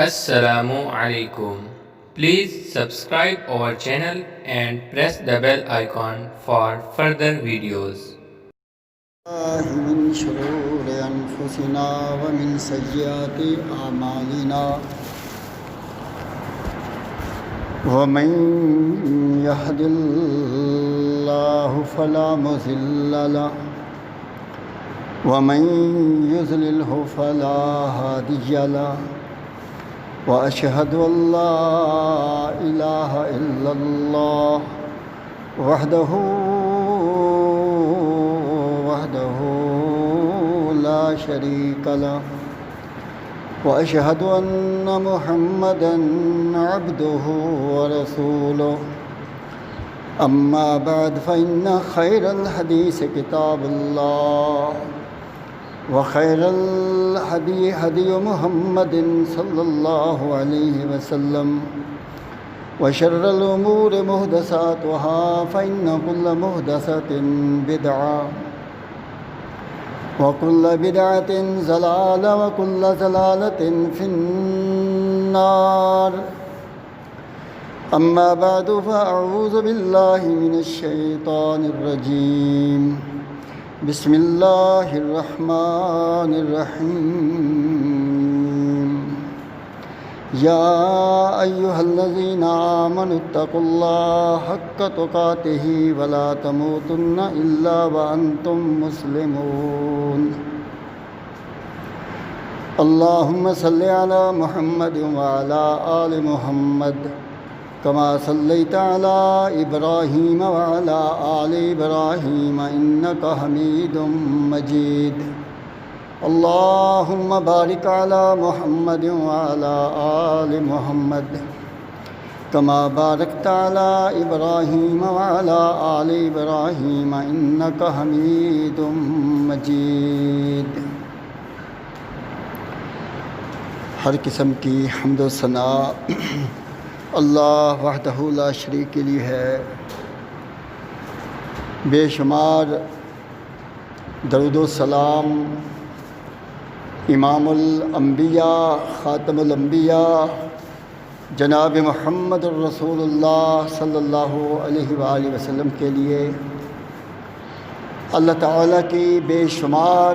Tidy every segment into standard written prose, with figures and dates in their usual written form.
Assalamu alaikum. Please subscribe our channel and press the bell icon for further videos. من شرور أنفسنا ومن سيئات أعمالنا ومن يهد الله فلا مضل له ومن يضلله فلا هادي له وأشهد أن لا إله إلا الله وحده لا شريك له وأشهد أن محمدًا عبده ورسوله أما بعد فإن خير الحديث كتاب الله وخير الهدي هدي محمد صلى الله عليه وسلم وشر الأمور محدثاتها فإن كل محدثة بدعة وكل بدعة ضلالة وكل ضلالة في النار أما بعد فأعوذ بالله من الشيطان الرجيم بسم الله الرحمن الرحيم يا أيها الذين آمنوا اتقوا الله حق تقاته ولا تموتن إلا وأنتم مسلمون اللهم صل على محمد وعلى آل محمد كما صليت على إبراهيم وعلى آل إبراهيم إنك حميد مجيد اللهم بارك على محمد وعلى آل محمد كما باركت على إبراهيم وعلى آل إبراهيم إنك حميد مجيد۔ ہر قسم کی حمد و ثناء اللہ وحدہ لا شریک کے لیے ہے، بے شمار درود و سلام امام الانبیاء خاتم الانبیاء جناب محمد الرسول اللہ صلی اللہ علیہ وآلہ وسلم کے لیے، اللہ تعالیٰ کی بے شمار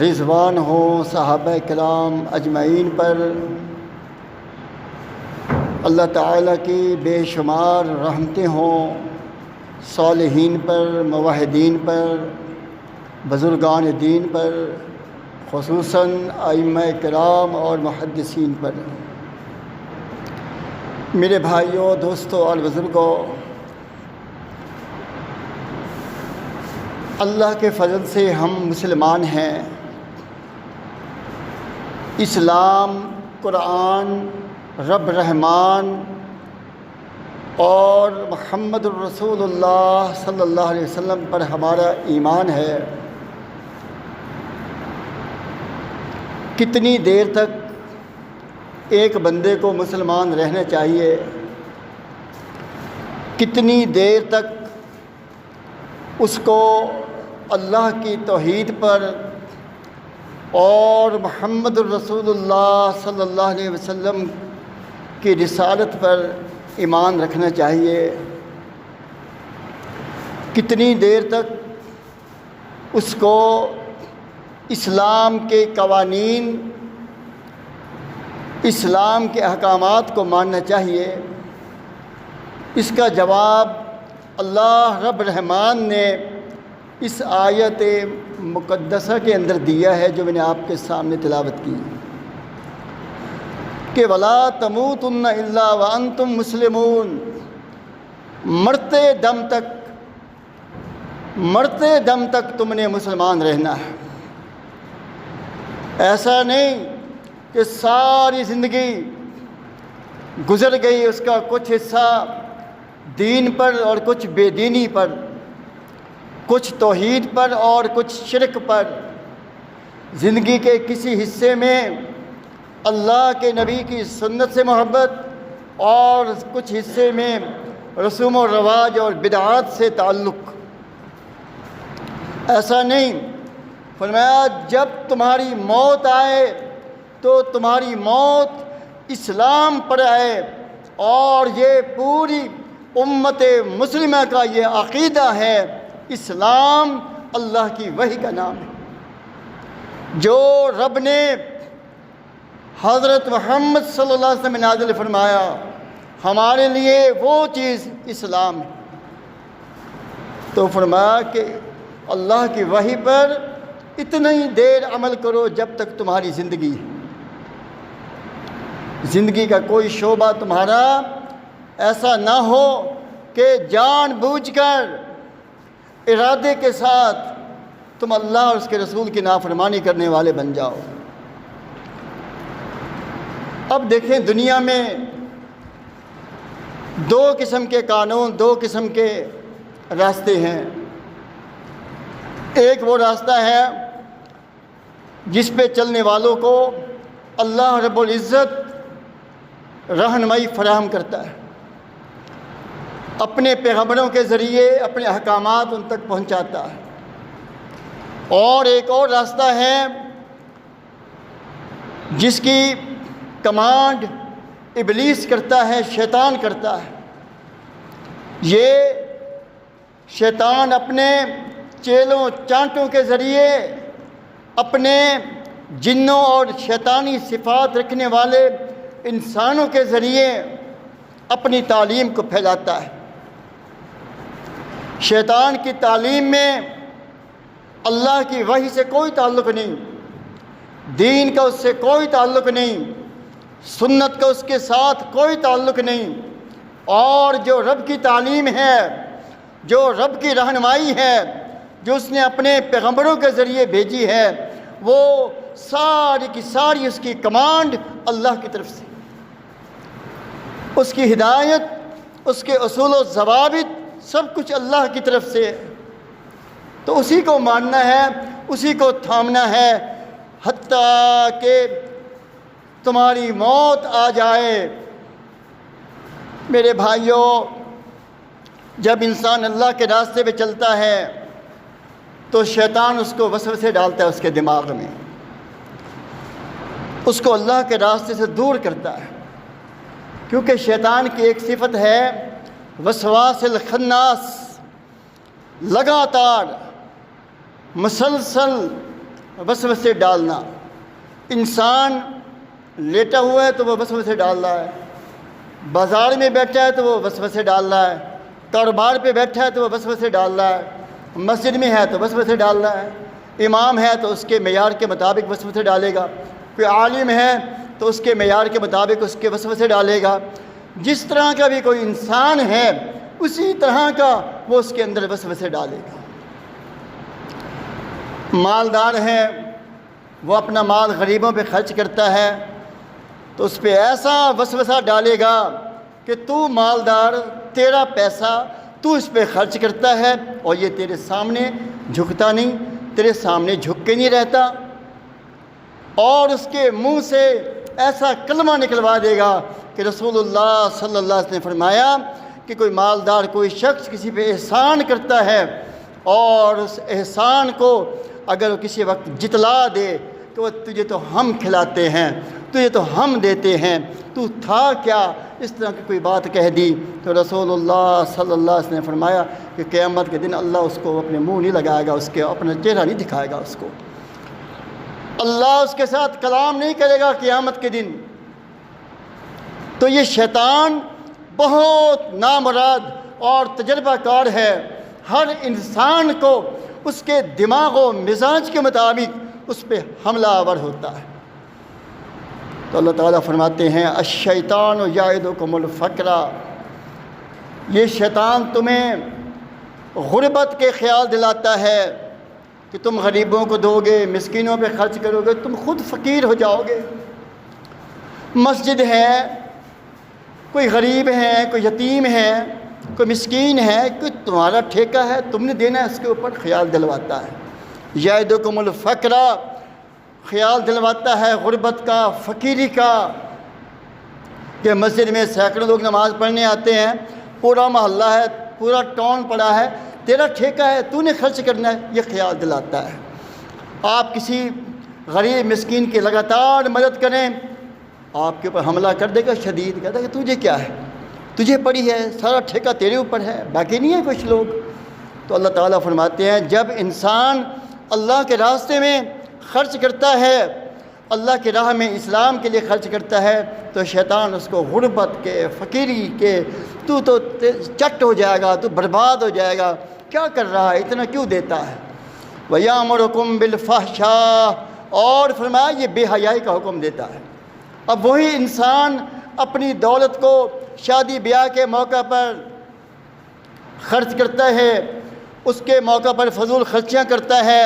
رضوان ہوں صحابہ کرام اجمعین پر، اللہ تعالیٰ کی بے شمار رحمتیں ہوں صالحین پر، موحدین پر، بزرگان دین پر، خصوصاً ائمہ کرام اور محدثین پر۔ میرے بھائیوں، دوستوں اور بزرگوں، اللہ کے فضل سے ہم مسلمان ہیں۔ اسلام، قرآن، رب رحمان اور محمد الرسول اللہ صلی اللہ علیہ وسلم پر ہمارا ایمان ہے۔ کتنی دیر تک ایک بندے کو مسلمان رہنا چاہیے؟ کتنی دیر تک اس کو اللہ کی توحید پر اور محمد الرسول اللہ صلی اللہ علیہ وسلم کی رسالت پر ایمان رکھنا چاہیے؟ کتنی دیر تک اس کو اسلام کے قوانین، اسلام کے احکامات کو ماننا چاہیے؟ اس کا جواب اللہ رب رحمان نے اس آیت مقدسہ کے اندر دیا ہے جو میں نے آپ کے سامنے تلاوت کی کہ وَلَا تَمُوتُنَّ إِلَّا وَأَنْتُمْ مُسْلِمُونَ۔ مرتے دم تک تم نے مسلمان رہنا ہے۔ ایسا نہیں کہ ساری زندگی گزر گئی، اس کا کچھ حصہ دین پر اور کچھ بے دینی پر، کچھ توحید پر اور کچھ شرک پر۔ زندگی کے کسی حصے میں اللہ کے نبی کی سنت سے محبت اور کچھ حصے میں رسوم و رواج اور بدعات سے تعلق۔ ایسا نہیں، فرمایا جب تمہاری موت آئے تو تمہاری موت اسلام پر آئے۔ اور یہ پوری امت مسلمہ کا یہ عقیدہ ہے، اسلام اللہ کی وحی کا نام ہے جو رب نے حضرت محمد صلی اللہ علیہ وسلم میں نازل فرمایا۔ ہمارے لیے وہ چیز اسلام ہے۔ تو فرمایا کہ اللہ کی وحی پر اتنا ہی دیر عمل کرو جب تک تمہاری زندگی ہے۔ زندگی کا کوئی شعبہ تمہارا ایسا نہ ہو کہ جان بوجھ کر ارادے کے ساتھ تم اللہ اور اس کے رسول کی نافرمانی کرنے والے بن جاؤ۔ اب دیکھیں دنیا میں دو قسم کے قانون، دو قسم کے راستے ہیں۔ ایک وہ راستہ ہے جس پہ چلنے والوں کو اللہ رب العزت رہنمائی فراہم کرتا ہے، اپنے پیغمبروں کے ذریعے اپنے احکامات ان تک پہنچاتا ہے۔ اور ایک اور راستہ ہے جس کی کمانڈ ابلیس کرتا ہے، شیطان کرتا ہے۔ یہ شیطان اپنے چیلوں چانٹوں کے ذریعے اپنے جنوں اور شیطانی صفات رکھنے والے انسانوں کے ذریعے اپنی تعلیم کو پھیلاتا ہے۔ شیطان کی تعلیم میں اللہ کی وحی سے کوئی تعلق نہیں، دین کا اس سے کوئی تعلق نہیں، سنت کا اس کے ساتھ کوئی تعلق نہیں۔ اور جو رب کی تعلیم ہے، جو رب کی رہنمائی ہے، جو اس نے اپنے پیغمبروں کے ذریعے بھیجی ہے، وہ ساری کی ساری اس کی کمانڈ اللہ کی طرف سے، اس کی ہدایت، اس کے اصول و ضوابط سب کچھ اللہ کی طرف سے ہے۔ تو اسی کو ماننا ہے، اسی کو تھامنا ہے، حتیٰ کہ تمہاری موت آ جائے۔ میرے بھائیوں، جب انسان اللہ کے راستے پہ چلتا ہے تو شیطان اس کو وسوسے ڈالتا ہے اس کے دماغ میں، اس کو اللہ کے راستے سے دور کرتا ہے، کیونکہ شیطان کی ایک صفت ہے وسواس الخناس، لگاتار مسلسل وسوسے ڈالنا۔ انسان لیٹا ہوا ہے تو وہ وسوسے ڈال رہا ہے، بازار میں بیٹھا ہے تو وہ وسوسے ڈال رہا ہے، کاروبار پہ بیٹھا ہے تو وہ وسوسے ڈال رہا ہے، مسجد میں ہے تو وسوسے ڈال رہا ہے، امام ہے تو اس کے معیار کے مطابق وسوسے ڈالے گا، کوئی عالم ہے تو اس کے معیار کے مطابق اس کے وسوسے ڈالے گا۔ جس طرح کا بھی کوئی انسان ہے اسی طرح کا وہ اس کے اندر وسوسے ڈالے گا۔ مالدار ہے، وہ اپنا مال غریبوں پہ خرچ کرتا ہے تو اس پہ ایسا وسوسہ ڈالے گا کہ تو مالدار، تیرا پیسہ تو اس پہ خرچ کرتا ہے اور یہ تیرے سامنے جھکتا نہیں، تیرے سامنے جھک کے نہیں رہتا، اور اس کے منہ سے ایسا کلمہ نکلوا دے گا کہ رسول اللہ صلی اللہ علیہ وسلم نے فرمایا کہ کوئی مالدار، کوئی شخص کسی پہ احسان کرتا ہے اور اس احسان کو اگر وہ کسی وقت جتلا دے کہ وہ تجھے تو ہم کھلاتے ہیں، تجھے تو ہم دیتے ہیں، تو تھا کیا، اس طرح کی کوئی بات کہہ دی تو رسول اللہ صلی اللہ علیہ وسلم نے فرمایا کہ قیامت کے دن اللہ اس کو اپنے منہ نہیں لگائے گا، اس کے اپنا چہرہ نہیں دکھائے گا، اس کو اللہ اس کے ساتھ کلام نہیں کرے گا قیامت کے دن۔ تو یہ شیطان بہت نامراد اور تجربہ کار ہے، ہر انسان کو اس کے دماغ و مزاج کے مطابق اس پہ حملہ آور ہوتا ہے۔ تو اللہ تعالیٰ فرماتے ہیں الشیطان یعدکم الفقر، یہ شیطان تمہیں غربت کے خیال دلاتا ہے کہ تم غریبوں کو دو گے، مسکینوں پہ خرچ کرو گے، تم خود فقیر ہو جاؤ گے۔ مسجد ہے، کوئی غریب ہے، کوئی یتیم ہے، کوئی مسکین ہے، کوئی تمہارا ٹھیکہ ہے، تم نے دینا ہے، اس کے اوپر خیال دلواتا ہے۔ یعدکم الفقر، خیال دلواتا ہے غربت کا، فقیری کا، کہ مسجد میں سینکڑوں لوگ نماز پڑھنے آتے ہیں، پورا محلہ ہے، پورا ٹاؤن پڑا ہے، تیرا ٹھیکہ ہے، تو نے خرچ کرنا ہے، یہ خیال دلاتا ہے۔ آپ کسی غریب مسکین کی لگاتار مدد کریں، آپ کے اوپر حملہ کر دے گا شدید، کہتا ہے کہ تجھے کیا ہے، تجھے پڑی ہے، سارا ٹھیکہ تیرے اوپر ہے، باقی نہیں ہے کچھ لوگ۔ تو اللہ تعالیٰ فرماتے ہیں جب انسان اللہ کے راستے میں خرچ کرتا ہے، اللہ کی راہ میں اسلام کے لیے خرچ کرتا ہے، تو شیطان اس کو غربت کے، فقیری کے، تو چٹ ہو جائے گا، تو برباد ہو جائے گا، کیا کر رہا ہے، اتنا کیوں دیتا ہے۔ وَيَأْمُرُكُمْ بِالْفَحْشَاءِ، اور فرمایا یہ بے حیائی کا حکم دیتا ہے۔ اب وہی انسان اپنی دولت کو شادی بیاہ کے موقع پر خرچ کرتا ہے، اس کے موقع پر فضول خرچیاں کرتا ہے،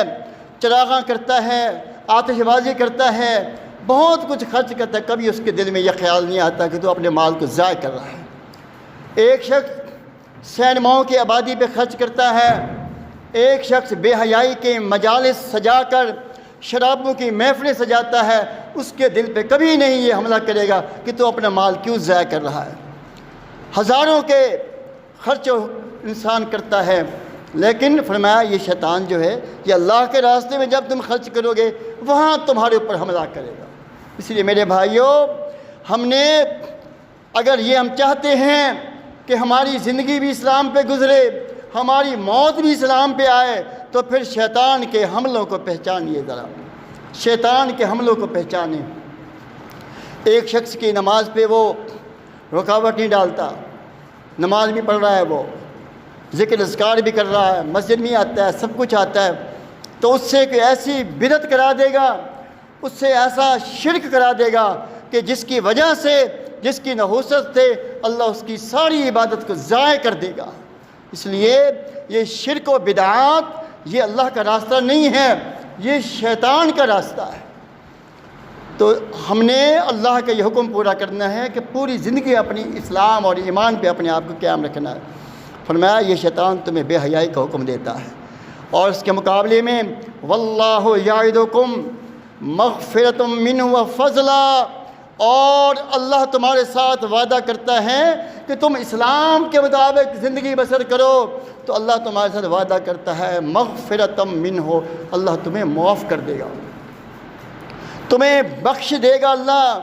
چراغاں کرتا ہے، آتش بازی کرتا ہے، بہت کچھ خرچ کرتا ہے، کبھی اس کے دل میں یہ خیال نہیں آتا کہ تو اپنے مال کو ضائع کر رہا ہے۔ ایک شخص سینماؤں کی آبادی پہ خرچ کرتا ہے، ایک شخص بے حیائی کے مجالس سجا کر شرابوں کی محفلیں سجاتا ہے، اس کے دل پہ کبھی نہیں یہ حملہ کرے گا کہ تو اپنا مال کیوں ضائع کر رہا ہے۔ ہزاروں کے خرچ انسان کرتا ہے، لیکن فرمایا یہ شیطان جو ہے یہ اللہ کے راستے میں جب تم خرچ کرو گے وہاں تمہارے اوپر حملہ کرے گا۔ اس لیے میرے بھائیوں، ہم نے اگر یہ ہم چاہتے ہیں کہ ہماری زندگی بھی اسلام پہ گزرے، ہماری موت بھی اسلام پہ آئے، تو پھر شیطان کے حملوں کو پہچانیے، ذرا شیطان کے حملوں کو پہچانیں۔ ایک شخص کی نماز پہ وہ رکاوٹ نہیں ڈالتا، نماز بھی پڑھ رہا ہے، وہ ذکر اذکار بھی کر رہا ہے، مسجد میں آتا ہے، سب کچھ آتا ہے، تو اس سے کوئی ایسی بدعت کرا دے گا، اس سے ایسا شرک کرا دے گا کہ جس کی وجہ سے، جس کی نحوست سے اللہ اس کی ساری عبادت کو ضائع کر دے گا۔ اس لیے یہ شرک و بدعات یہ اللہ کا راستہ نہیں ہے، یہ شیطان کا راستہ ہے۔ تو ہم نے اللہ کا یہ حکم پورا کرنا ہے کہ پوری زندگی اپنی اسلام اور ایمان پہ اپنے آپ کو قائم رکھنا ہے۔ فرمایا یہ شیطان تمہیں بے حیائی کا حکم دیتا ہے، اور اس کے مقابلے میں واللہ یعدکم مغفرۃ منہ وفضلا، اور اللہ تمہارے ساتھ وعدہ کرتا ہے کہ تم اسلام کے مطابق زندگی بسر کرو، تو اللہ تمہارے ساتھ وعدہ کرتا ہے مغفرۃ منہ، اللہ تمہیں معاف کر دے گا، تمہیں بخش دے گا، اللہ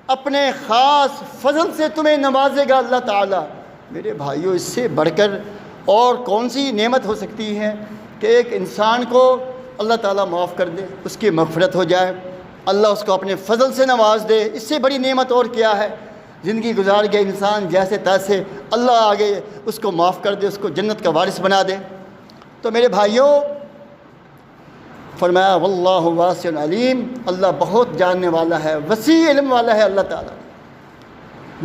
اپنے خاص فضل سے تمہیں نوازے گا اللہ تعالیٰ۔ میرے بھائیوں، اس سے بڑھ کر اور کون سی نعمت ہو سکتی ہے کہ ایک انسان کو اللہ تعالیٰ معاف کر دے، اس کی مغفرت ہو جائے، اللہ اس کو اپنے فضل سے نواز دے، اس سے بڑی نعمت اور کیا ہے؟ زندگی گزار گیا انسان جیسے تیسے، اللہ آگے اس کو معاف کر دے، اس کو جنت کا وارث بنا دے۔ تو میرے بھائیوں، فرمایا واللہ واسع علیم، اللہ بہت جاننے والا ہے، وسیع علم والا ہے اللہ تعالیٰ،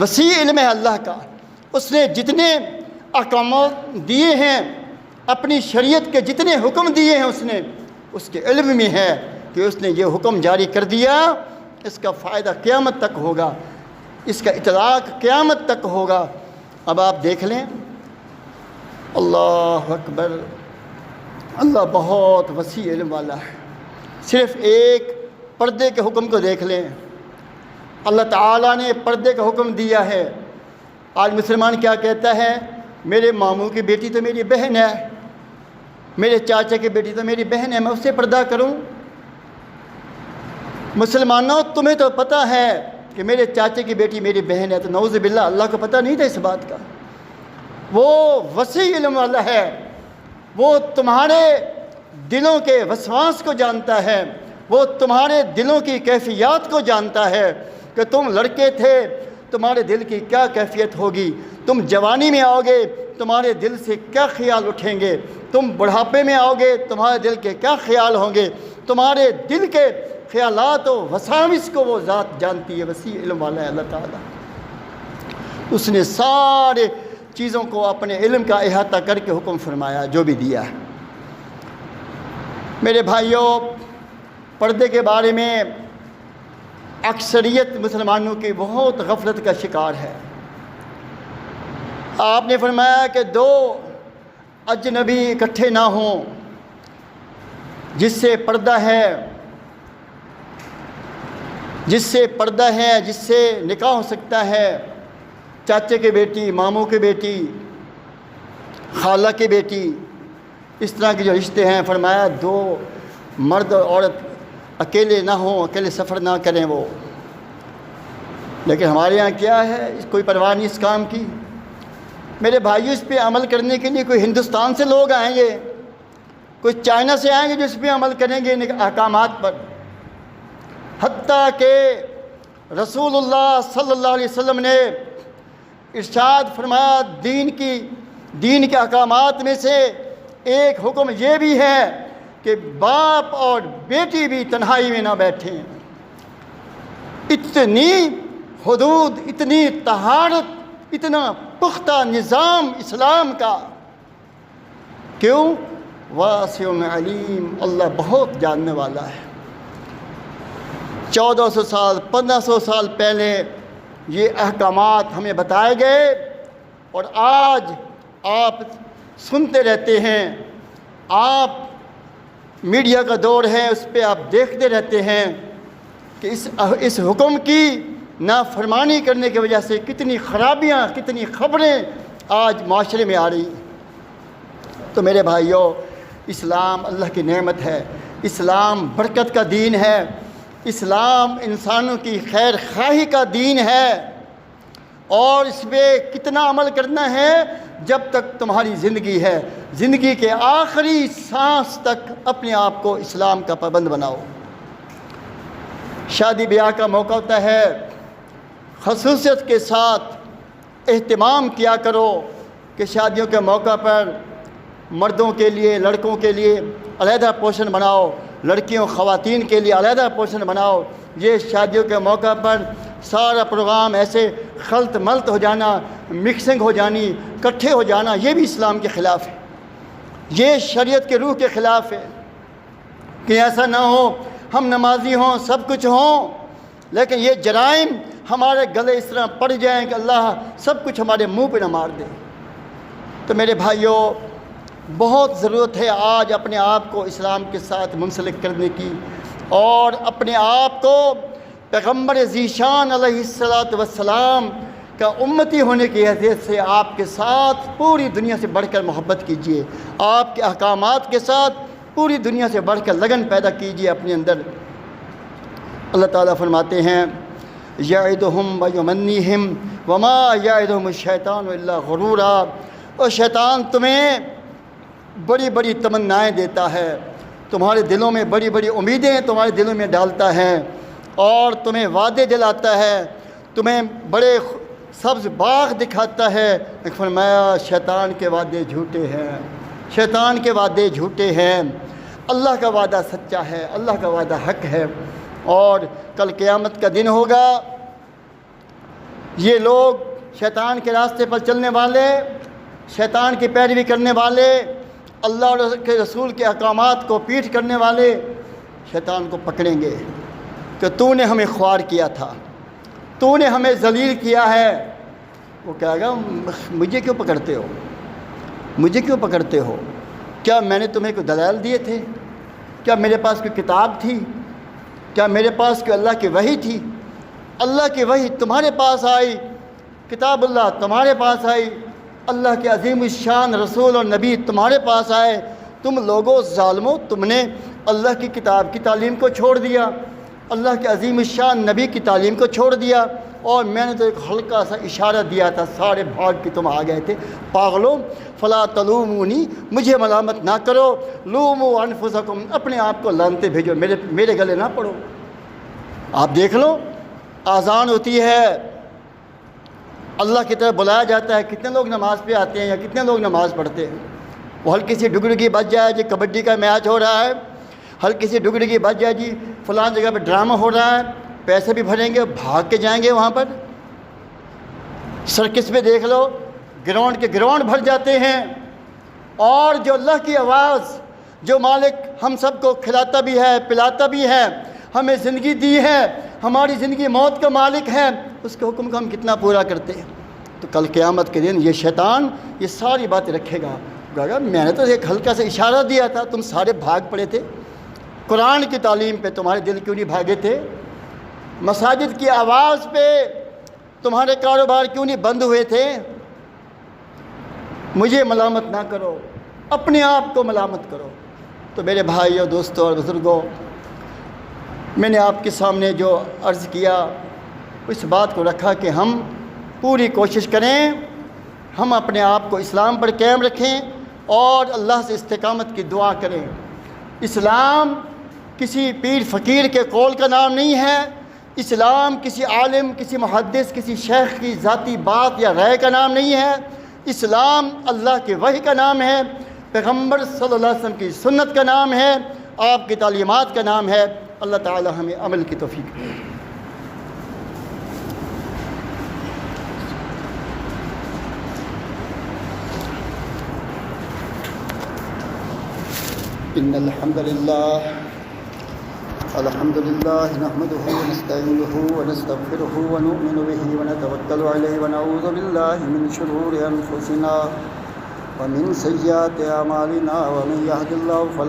وسیع علم ہے اللہ کا۔ اس نے جتنے احکامات دیے ہیں، اپنی شریعت کے جتنے حکم دیے ہیں، اس نے اس کے علم میں ہے کہ اس نے یہ حکم جاری کر دیا، اس کا فائدہ قیامت تک ہوگا، اس کا اطلاق قیامت تک ہوگا۔ اب آپ دیکھ لیں، اللہ اکبر، اللہ بہت وسیع علم والا ہے۔ صرف ایک پردے کے حکم کو دیکھ لیں، اللہ تعالیٰ نے پردے کا حکم دیا ہے۔ آج مسلمان کیا کہتا ہے؟ میرے ماموں کی بیٹی تو میری بہن ہے، میرے چاچا کی بیٹی تو میری بہن ہے، میں اس سے پردہ کروں؟ مسلمانوں، تمہیں تو پتہ ہے کہ میرے چاچے کی بیٹی میری بہن ہے، تو نعوذ باللہ اللہ کو پتہ نہیں تھا اس بات کا؟ وہ وسیع علم والا ہے، وہ تمہارے دلوں کے وسواس کو جانتا ہے، وہ تمہارے دلوں کی کیفیات کو جانتا ہے کہ تم لڑکے تھے، تمہارے دل کی کیا کیفیت ہوگی، تم جوانی میں آؤ گے تمہارے دل سے کیا خیال اٹھیں گے، تم بڑھاپے میں آؤ گے تمہارے دل کے کیا خیال ہوں گے، تمہارے دل کے خیالات و وساوس کو وہ ذات جانتی ہے، وسیع علم والا ہے اللہ تعالیٰ۔ اس نے سارے چیزوں کو اپنے علم کا احاطہ کر کے حکم فرمایا جو بھی دیا ہے۔ میرے بھائیوں، پردے کے بارے میں اکثریت مسلمانوں کی بہت غفلت کا شکار ہے۔ آپ نے فرمایا کہ دو اجنبی اکٹھے نہ ہوں، جس سے پردہ ہے، جس سے نکاح ہو سکتا ہے، چاچے کی بیٹی، ماموں کی بیٹی، خالہ کی بیٹی، اس طرح کے جو رشتے ہیں، فرمایا دو مرد اور عورت اکیلے نہ ہوں، اکیلے سفر نہ کریں وہ. لیکن ہمارے یہاں کیا ہے، کوئی پرواہ نہیں اس کام کی. میرے بھائیو، اس پہ عمل کرنے کے لیے کوئی ہندوستان سے لوگ آئیں گے، کوئی چائنا سے آئیں گے جو اس پہ عمل کریں گے ان احکامات پر. حتیٰ کہ رسول اللہ صلی اللہ علیہ وسلم نے ارشاد فرمایا، دین کے احکامات میں سے ایک حکم یہ بھی ہے کہ باپ اور بیٹی بھی تنہائی میں نہ بیٹھیں. اتنی حدود، اتنی طہارت، اتنا پختہ نظام اسلام کا. کیوں؟ واسع علیم، اللہ بہت جاننے والا ہے. 1400 سال 1500 سال پہلے یہ احکامات ہمیں بتائے گئے، اور آج آپ سنتے رہتے ہیں، آپ میڈیا کا دور ہے، اس پہ آپ دیکھتے رہتے ہیں کہ اس حکم کی نافرمانی کرنے کی وجہ سے کتنی خرابیاں، کتنی خبریں آج معاشرے میں آ رہی. تو میرے بھائیوں، اسلام اللہ کی نعمت ہے، اسلام برکت کا دین ہے، اسلام انسانوں کی خیر خواہی کا دین ہے. اور اس پہ کتنا عمل کرنا ہے؟ جب تک تمہاری زندگی ہے، زندگی کے آخری سانس تک اپنے آپ کو اسلام کا پابند بناؤ. شادی بیاہ کا موقع ہوتا ہے، خصوصیت کے ساتھ اہتمام کیا کرو کہ شادیوں کے موقع پر مردوں کے لیے، لڑکوں کے لیے علیحدہ پورشن بناؤ، لڑکیوں خواتین کے لیے علیحدہ پورشن بناؤ. یہ شادیوں کے موقع پر سارا پروگرام ایسے خلط ملط ہو جانا، مکسنگ ہو جانی، کٹھے ہو جانا، یہ بھی اسلام کے خلاف ہے، یہ شریعت کے روح کے خلاف ہے. کہ ایسا نہ ہو ہم نمازی ہوں، سب کچھ ہوں، لیکن یہ جرائم ہمارے گلے اس طرح پڑ جائیں کہ اللہ سب کچھ ہمارے منہ پہ نہ مار دے. تو میرے بھائیوں، بہت ضرورت ہے آج اپنے آپ کو اسلام کے ساتھ منسلک کرنے کی، اور اپنے آپ کو پیغمبر ذیشان علیہ السلام کا امتی ہونے کی حیثیت سے آپ کے ساتھ پوری دنیا سے بڑھ کر محبت کیجیے، آپ کے احکامات کے ساتھ پوری دنیا سے بڑھ کر لگن پیدا کیجیے اپنے اندر. اللہ تعالیٰ فرماتے ہیں، یعدہم ویمنیہم وما یعدہم الشیطان الا غرورا. اور شیطان تمہیں بڑی بڑی تمنائیں دیتا ہے، تمہارے دلوں میں بڑی بڑی امیدیں تمہارے دلوں میں ڈالتا ہے، اور تمہیں وعدے دلاتا ہے، تمہیں بڑے سبز باغ دکھاتا ہے. فرمایا شیطان کے وعدے جھوٹے ہیں، شیطان کے وعدے جھوٹے ہیں، اللہ کا وعدہ سچا ہے، اللہ کا وعدہ حق ہے. اور کل قیامت کا دن ہوگا، یہ لوگ شیطان کے راستے پر چلنے والے، شیطان کی پیروی کرنے والے، اللہ اور کے رسول کے احکامات کو پیٹھ کرنے والے شیطان کو پکڑیں گے کہ تو نے ہمیں خوار کیا تھا، تو نے ہمیں ذلیل کیا ہے. وہ کہے گا مجھے کیوں پکڑتے ہو، مجھے کیوں پکڑتے ہو؟ کیا میں نے تمہیں کوئی دلائل دیے تھے؟ کیا میرے پاس کوئی کتاب تھی؟ کیا میرے پاس کوئی اللہ کی وحی تھی؟ اللہ کی وحی تمہارے پاس آئی، کتاب اللہ تمہارے پاس آئی، اللہ کے عظیم الشان رسول اور نبی تمہارے پاس آئے. تم لوگوں ظالموں، تم نے اللہ کی کتاب کی تعلیم کو چھوڑ دیا، اللہ کے عظیم الشان نبی کی تعلیم کو چھوڑ دیا، اور میں نے تو ایک ہلکا سا اشارہ دیا تھا، سارے بھاگ کے تم آ گئے تھے. پاگلوں، فلا تلومونی، مجھے ملامت نہ کرو، لوموا انفسکم، اپنے آپ کو لعنتیں بھیجو، میرے گلے نہ پڑو. آپ دیکھ لو، اذان ہوتی ہے، اللہ کی طرف بلایا جاتا ہے، کتنے لوگ نماز پہ آتے ہیں یا کتنے لوگ نماز پڑھتے ہیں؟ وہ ہلکی سی ڈگڈگی بج جائے جی کبڈی کا میچ ہو رہا ہے، ہلکی سی ڈگڈگی بج جائے جی فلاں جگہ پہ ڈرامہ ہو رہا ہے، پیسے بھی بھریں گے، بھاگ کے جائیں گے وہاں پر. سرکس پہ دیکھ لو، گراؤنڈ کے گراؤنڈ بھر جاتے ہیں. اور جو اللہ کی آواز، جو مالک ہم سب کو کھلاتا بھی ہے، پلاتا بھی ہے، ہمیں زندگی دی ہے، ہماری زندگی موت کا مالک ہے، اس کے حکم کو ہم کتنا پورا کرتے ہیں. تو کل قیامت کے دن یہ شیطان یہ ساری باتیں رکھے گا، کہے گا میں نے تو ایک ہلکا سا اشارہ دیا تھا، تم سارے بھاگ پڑے تھے. قرآن کی تعلیم پہ تمہارے دل کیوں نہیں بھاگے تھے؟ مساجد کی آواز پہ تمہارے کاروبار کیوں نہیں بند ہوئے تھے؟ مجھے ملامت نہ کرو، اپنے آپ کو ملامت کرو. تو میرے بھائیوں، دوستوں اور بزرگوں، میں نے آپ کے سامنے جو عرض کیا اس بات کو رکھا کہ ہم پوری کوشش کریں، ہم اپنے آپ کو اسلام پر قائم رکھیں اور اللہ سے استقامت کی دعا کریں۔ اسلام کسی پیر فقیر کے قول کا نام نہیں ہے، اسلام کسی عالم، کسی محدث، کسی شیخ کی ذاتی بات یا رائے کا نام نہیں ہے، اسلام اللہ کے وحی کا نام ہے، پیغمبر صلی اللہ علیہ وسلم کی سنت کا نام ہے، آپ کی تعلیمات کا نام ہے۔ اللہ تعالی ہمیں عمل کی توفیق دے۔ ان الحمد لله نحمده ونستعينه ونستغفره ونؤمن به ونتوكل عليه ونعوذ بالله من شرور انفسنا ومن سيئات اعمالنا ومن يهد الله فلا